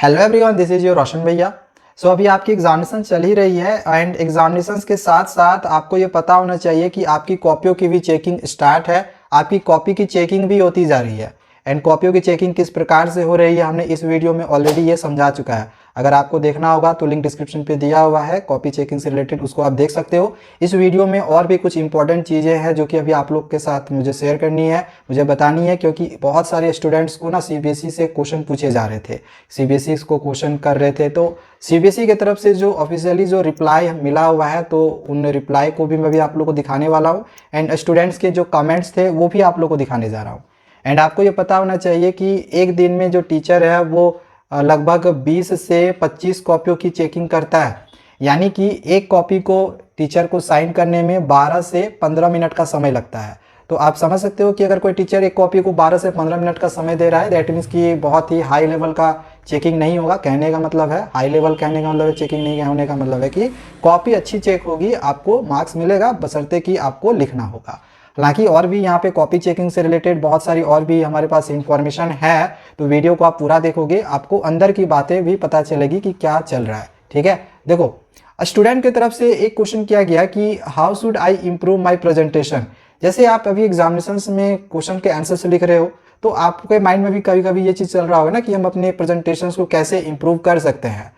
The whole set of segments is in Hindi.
Hello everyone, this is your Roshan भैया। सो अभी आपकी एग्जामिनेशन चल ही रही है एंड एग्जामिनेशन के साथ साथ आपको ये पता होना चाहिए कि आपकी कॉपियों की भी चेकिंग स्टार्ट है। आपकी कॉपी की चेकिंग भी होती जा रही है एंड कॉपियों की चेकिंग किस प्रकार से हो रही है हमने इस वीडियो में ऑलरेडी ये समझा चुका है। अगर आपको देखना होगा तो लिंक डिस्क्रिप्शन पे दिया हुआ है, कॉपी चेकिंग से रिलेटेड, उसको आप देख सकते हो। इस वीडियो में और भी कुछ इंपॉर्टेंट चीज़ें हैं जो कि अभी आप लोग के साथ मुझे शेयर करनी है, मुझे बतानी है, क्योंकि बहुत सारे स्टूडेंट्स को ना सीबीएसई से क्वेश्चन पूछे जा रहे थे, सीबीएसई को क्वेश्चन कर रहे थे। तो सीबीएसई की तरफ से जो ऑफिशियली जो रिप्लाई मिला हुआ है तो उन रिप्लाई को भी मैं भी आप लोग को दिखाने वाला हूँ एंड स्टूडेंट्स के जो कमेंट्स थे वो भी आप लोग को दिखाने जा रहा हूँ। एंड आपको ये पता होना चाहिए कि एक दिन में जो टीचर है वो लगभग 20 से 25 कॉपियों की चेकिंग करता है, यानी कि एक कॉपी को टीचर को साइन करने में 12 से 15 मिनट का समय लगता है। तो आप समझ सकते हो कि अगर कोई टीचर एक कॉपी को 12 से 15 मिनट का समय दे रहा है, दैट मीन्स कि बहुत ही हाई लेवल का चेकिंग नहीं होगा। कहने का मतलब है हाई लेवल, कहने का मतलब है चेकिंग नहीं होने का मतलब है कि कॉपी अच्छी चेक होगी, आपको मार्क्स मिलेगा, बशर्ते कि आपको लिखना होगा। हालांकि और भी यहाँ पे कॉपी चेकिंग से रिलेटेड बहुत सारी और भी हमारे पास इंफॉर्मेशन है, तो वीडियो को आप पूरा देखोगे, आपको अंदर की बातें भी पता चलेगी कि क्या चल रहा है। ठीक है, देखो स्टूडेंट की तरफ से एक क्वेश्चन किया गया कि how should I improve my presentation. जैसे आप अभी एग्जामिनेशन में क्वेश्चन के आंसर्स लिख रहे हो तो आपके माइंड में भी कभी कभी ये चीज़ चल रहा होगा ना कि हम अपने प्रेजेंटेशन को कैसे इम्प्रूव कर सकते हैं।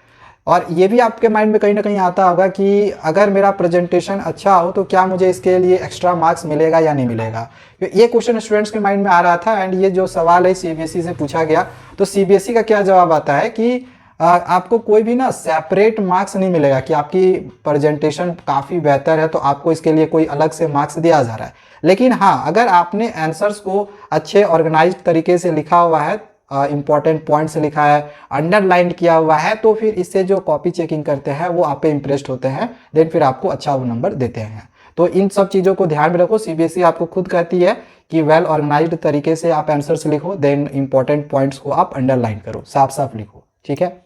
और ये भी आपके माइंड में कहीं ना कहीं आता होगा कि अगर मेरा प्रेजेंटेशन अच्छा हो तो क्या मुझे इसके लिए एक्स्ट्रा मार्क्स मिलेगा या नहीं मिलेगा। ये क्वेश्चन स्टूडेंट्स के माइंड में आ रहा था एंड ये जो सवाल है सीबीएसई से पूछा गया, तो सीबीएसई का क्या जवाब आता है कि आपको कोई भी ना सेपरेट मार्क्स नहीं मिलेगा कि आपकी प्रेजेंटेशन काफ़ी बेहतर है तो आपको इसके लिए कोई अलग से मार्क्स दिया जा रहा है। लेकिन हाँ, अगर आपने आंसर्स को अच्छे ऑर्गेनाइज तरीके से लिखा हुआ है, इंपॉर्टेंट पॉइंट्स लिखा है, अंडरलाइन किया हुआ है, तो फिर इससे जो कॉपी चेकिंग करते हैं वो आप पे इम्प्रेस्ड होते हैं, देन फिर आपको अच्छा वो नंबर देते हैं। तो इन सब चीज़ों को ध्यान में रखो। सीबीएसई आपको खुद कहती है कि वेल ऑर्गेनाइज्ड तरीके से आप आंसर्स लिखो, देन इंपॉर्टेंट पॉइंट्स को आप अंडरलाइन करो, साफ साफ लिखो। ठीक है,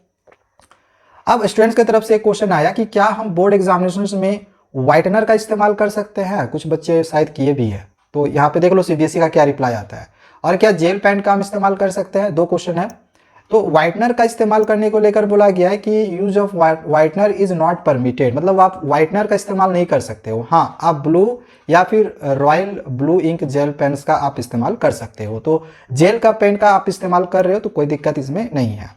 अब स्टूडेंट्स की तरफ से एक क्वेश्चन आया कि क्या हम बोर्ड एग्जामिनेशन में व्हाइटनर का इस्तेमाल कर सकते हैं। कुछ बच्चे शायद किए भी है, तो यहाँ पे देख लो सीबीएसई का क्या रिप्लाई आता है। और क्या जेल पेन का हम इस्तेमाल कर सकते हैं, दो क्वेश्चन है। तो व्हाइटनर का इस्तेमाल करने को लेकर बोला गया है कि use of whitener is not permitted, मतलब आप व्हाइटनर का इस्तेमाल नहीं कर सकते हो। हाँ, आप ब्लू या फिर royal blue ink gel pens का आप इस्तेमाल कर सकते हो। तो जेल का पेन का आप इस्तेमाल कर रहे हो तो कोई दिक्कत इसमें नहीं है।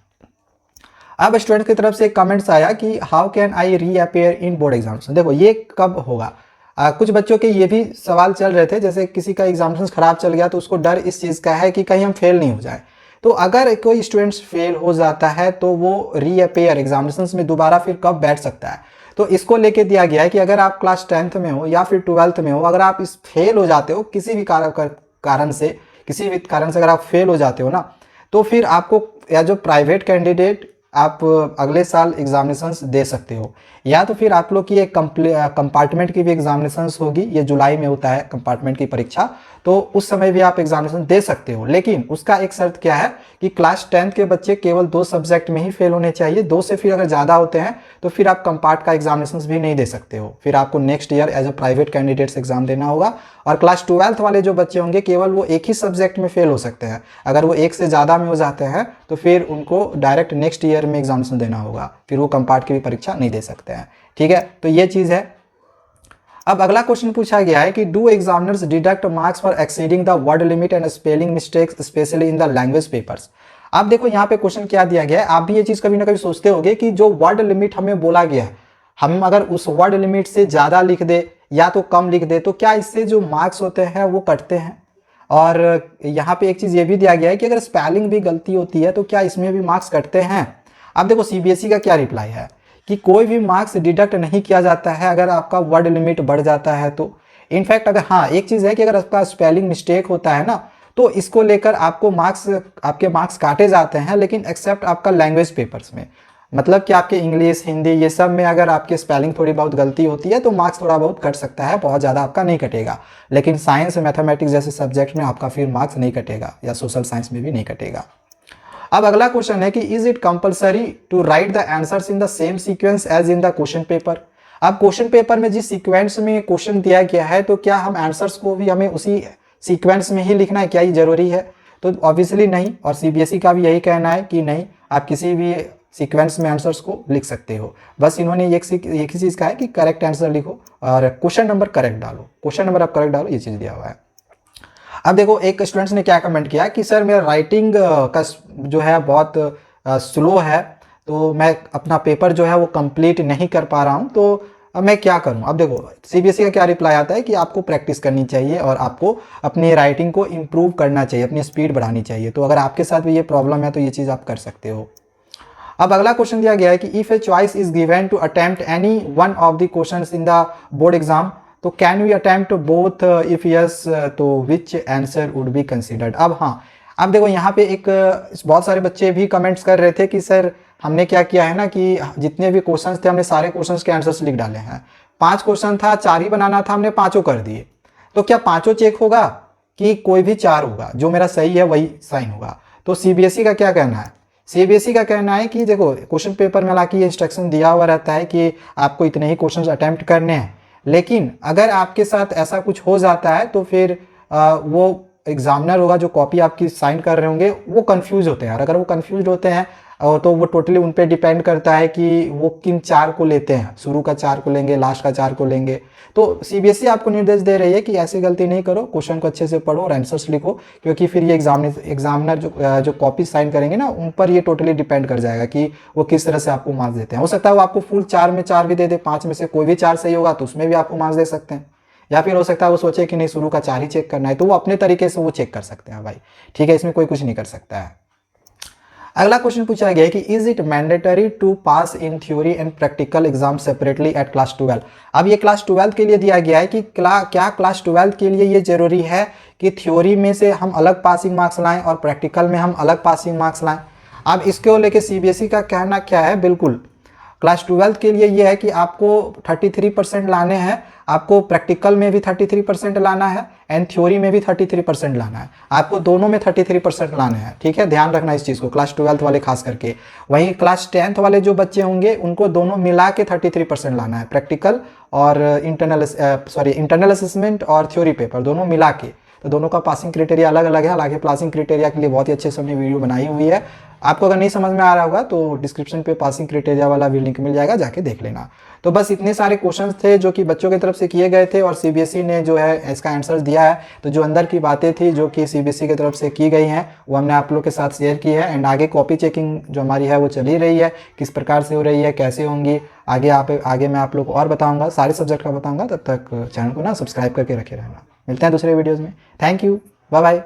अब स्टूडेंट की तरफ से एक कमेंट्स आया कि how can I reappear in board examination. देखो ये कब होगा, कुछ बच्चों के ये भी सवाल चल रहे थे, जैसे किसी का एग्जामिनेशन खराब चल गया तो उसको डर इस चीज़ का है कि कहीं हम फेल नहीं हो जाए। तो अगर कोई स्टूडेंट्स फेल हो जाता है तो वो रीअपेयर एग्जामिनेशन में दोबारा फिर कब बैठ सकता है। तो इसको लेके दिया गया है कि अगर आप क्लास 10th में हो या फिर 12th में हो, अगर आप इस फेल हो जाते हो किसी भी कारण से, किसी भी कारण से अगर आप फेल हो जाते हो ना, तो फिर आपको या जो प्राइवेट कैंडिडेट आप अगले साल एग्जामिनेशंस दे सकते हो, या तो फिर आप लोग की एक कंपार्टमेंट की भी एग्जामिनेशंस होगी। ये जुलाई में होता है कंपार्टमेंट की परीक्षा, तो उस समय भी आप एग्जामिनेशन दे सकते हो। लेकिन उसका एक शर्त क्या है कि क्लास 10th के बच्चे केवल 2 सब्जेक्ट में ही फेल होने चाहिए। 2 से फिर अगर ज़्यादा होते हैं तो फिर आप कंपार्ट का एग्जामिनेशन भी नहीं दे सकते हो, फिर आपको next year as a private candidates exam देना होगा। और क्लास 12th वाले जो बच्चे होंगे केवल वो एक ही सब्जेक्ट में फेल हो सकते हैं। अगर वो एक से ज़्यादा में हो जाते हैं तो फिर उनको डायरेक्ट नेक्स्ट ईयर में एग्जामिनेशन देना होगा, फिर वो कंपार्ट की भी परीक्षा नहीं दे सकते हैं। ठीक है, तो ये चीज़ है। अब अगला क्वेश्चन पूछा गया है कि do examiners deduct marks for exceeding the word limit and spelling mistakes specially in the language papers. आप देखो यहाँ पे क्वेश्चन क्या दिया गया है, आप भी ये चीज़ कभी ना कभी सोचते होगे कि जो वर्ड लिमिट हमें बोला गया है, हम अगर उस वर्ड लिमिट से ज़्यादा लिख दे या तो कम लिख दे तो क्या इससे जो मार्क्स होते हैं वो कटते हैं। और यहाँ पे एक चीज़ ये भी दिया गया है कि अगर स्पेलिंग भी गलती होती है तो क्या इसमें भी मार्क्स कटते हैं। अब देखो सीबीएसई का क्या रिप्लाई है कि कोई भी मार्क्स डिडक्ट नहीं किया जाता है अगर आपका वर्ड लिमिट बढ़ जाता है तो। इनफैक्ट अगर हाँ, एक चीज़ है कि अगर आपका स्पेलिंग मिस्टेक होता है ना तो इसको लेकर आपको आपके मार्क्स काटे जाते हैं, लेकिन एक्सेप्ट आपका लैंग्वेज पेपर्स में, मतलब कि आपके इंग्लिश, हिंदी, ये सब में अगर आपकी स्पेलिंग थोड़ी बहुत गलती होती है तो मार्क्स थोड़ा बहुत कट सकता है, बहुत ज़्यादा आपका नहीं कटेगा। लेकिन साइंस, मैथमेटिक्स जैसे सब्जेक्ट में आपका फिर मार्क्स नहीं कटेगा, या सोशल साइंस में भी नहीं कटेगा। अब अगला क्वेश्चन है कि is it compulsory to write the answers in the same sequence as in the question paper. अब क्वेश्चन पेपर में जिस सीक्वेंस में क्वेश्चन दिया गया है तो क्या हम आंसर्स को भी हमें उसी सीक्वेंस में ही लिखना है, क्या ये जरूरी है। तो ऑब्वियसली नहीं, और सीबीएसई का भी यही कहना है कि नहीं, आप किसी भी सीक्वेंस में आंसर्स को लिख सकते हो। बस इन्होंने एक ही चीज़ कहा है कि करेक्ट आंसर लिखो और क्वेश्चन नंबर करेक्ट डालो, क्वेश्चन नंबर आप करेक्ट डालो, ये चीज़ दिया हुआ है। अब देखो एक स्टूडेंट्स ने क्या कमेंट किया कि सर मेरा राइटिंग का जो है बहुत स्लो है, तो मैं अपना पेपर जो है वो कंप्लीट नहीं कर पा रहा हूँ, तो अब मैं क्या करूं। अब देखो सीबीएसई का क्या रिप्लाई आता है कि आपको प्रैक्टिस करनी चाहिए और आपको अपनी राइटिंग को इम्प्रूव करना चाहिए, अपनी स्पीड बढ़ानी चाहिए। तो अगर आपके साथ भी ये प्रॉब्लम है तो ये चीज़ आप कर सकते हो। अब अगला क्वेश्चन दिया गया है कि if a choice is given to attempt any one of the questions in the board exam, तो can we attempt both, if yes तो which answer would be considered. अब हाँ, अब देखो यहाँ पे एक बहुत सारे बच्चे भी कमेंट्स कर रहे थे कि सर हमने क्या किया है ना कि जितने भी क्वेश्चंस थे हमने सारे क्वेश्चंस के आंसर्स लिख डाले हैं। 5 क्वेश्चन था, 4 ही बनाना था, हमने 5 कर दिए। तो क्या 5 चेक होगा कि कोई भी 4 होगा, जो मेरा सही है वही साइन होगा। तो सीबीएसई का क्या कहना है, सीबीएसई का कहना है कि देखो क्वेश्चन पेपर में हालांकि ये इंस्ट्रक्शन दिया हुआ रहता है कि आपको इतने ही क्वेश्चन अटेम्प्ट करने हैं, लेकिन अगर आपके साथ ऐसा कुछ हो जाता है तो फिर वो एग्जामिनर होगा जो कॉपी आपकी साइन कर रहे होंगे वो कंफ्यूज होते हैं, और अगर वो कंफ्यूज होते हैं तो वो टोटली उन पे डिपेंड करता है कि वो किन 4 को लेते हैं, शुरू का 4 को लेंगे, लास्ट का 4 को लेंगे। तो सीबीएसई आपको निर्देश दे रही है कि ऐसी गलती नहीं करो, क्वेश्चन को अच्छे से पढ़ो और आंसर्स लिखो, क्योंकि फिर ये एग्जामिनर जो कॉपी साइन करेंगे ना उन पर ये टोटली डिपेंड कर जाएगा कि वो किस तरह से आपको मार्क्स देते हैं। हो सकता है वो आपको फुल 4 में 4 भी दे दे, 5 में से कोई भी 4 सही होगा तो उसमें भी आपको मार्क्स दे सकते हैं, या फिर हो सकता है वो सोचे कि नहीं शुरू का 4 ही चेक करना है, तो वो अपने तरीके से वो चेक कर सकते हैं भाई, ठीक है, इसमें कोई कुछ नहीं कर सकता है। अगला क्वेश्चन पूछा गया है कि is it mandatory to pass in theory and practical exam separately at class 12। अब ये क्लास 12 के लिए दिया गया है कि क्या क्लास 12 के लिए ये जरूरी है कि थ्योरी में से हम अलग पासिंग मार्क्स लाएं और प्रैक्टिकल में हम अलग पासिंग मार्क्स लाएं। अब इसको लेके सीबीएसई का कहना क्या है, बिल्कुल क्लास 12 के लिए ये है कि आपको 33% लाने हैं, आपको प्रैक्टिकल में भी 33% लाना है एंड थ्योरी में भी 33% लाना है, आपको दोनों में 33% लाने हैं, ठीक है, ध्यान रखना इस चीज़ को, क्लास 12 वाले खास करके। वहीं क्लास 10th वाले जो बच्चे होंगे उनको दोनों मिला के 33% लाना है, प्रैक्टिकल और इंटरनल असेसमेंट और थ्योरी पेपर दोनों मिला के। तो दोनों का पासिंग क्राइटेरिया अलग अलग है, हालांकि पासिंग क्राइटेरिया के लिए बहुत ही अच्छे से हमने वीडियो बनाई हुई है, आपको अगर नहीं समझ में आ रहा होगा तो डिस्क्रिप्शन पे पासिंग क्राइटेरिया वाला भी लिंक मिल जाएगा, जाके देख लेना। तो बस इतने सारे क्वेश्चंस थे जो कि बच्चों की तरफ से किए गए थे और सीबीएसई ने जो है इसका आंसर दिया है। तो जो अंदर की बातें थी जो कि सीबीएसई की तरफ से की गई हैं वो हमने आप लोग के साथ शेयर की है, एंड आगे कॉपी चेकिंग जो हमारी है वो चल ही रही है, किस प्रकार से हो रही है, कैसे होंगी, आगे मैं आप लोग को और बताऊँगा, सारे सब्जेक्ट का बताऊँगा। तब तक चैनल को ना सब्सक्राइब करके रखे रहना। मिलते हैं दूसरे वीडियोज़ में, थैंक यू, बाय बाय।